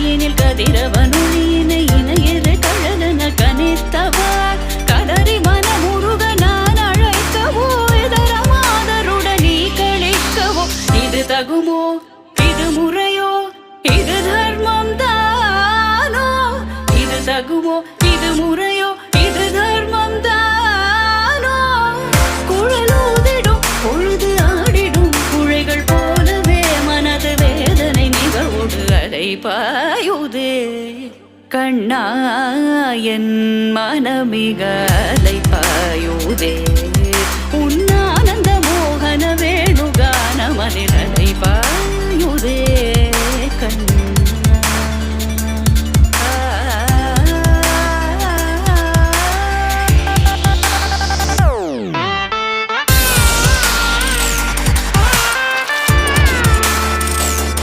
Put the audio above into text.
கதியினில் கதிரவனொழியினை இணையிற கழலன கனித்தவர் கதறி மனமுருக நான் அழைக்கவோ இதர மாதருடன் நீ கழிக்கவோ இது தகுமோ இது முறையோ இது தர்மம் தானோ இது தகுமோ இது முறையோ இது தர்மம் தானோ குழலூதிடும் பொழுது ஆடிடும் குழைகள் போலவே மனது வேதனை நிகழ்வோடு அலை பாயுதே கண்ணாயன் மனமிக அலை பாயுதே உன்னானந்த மோகன வேணுகான மனிதன்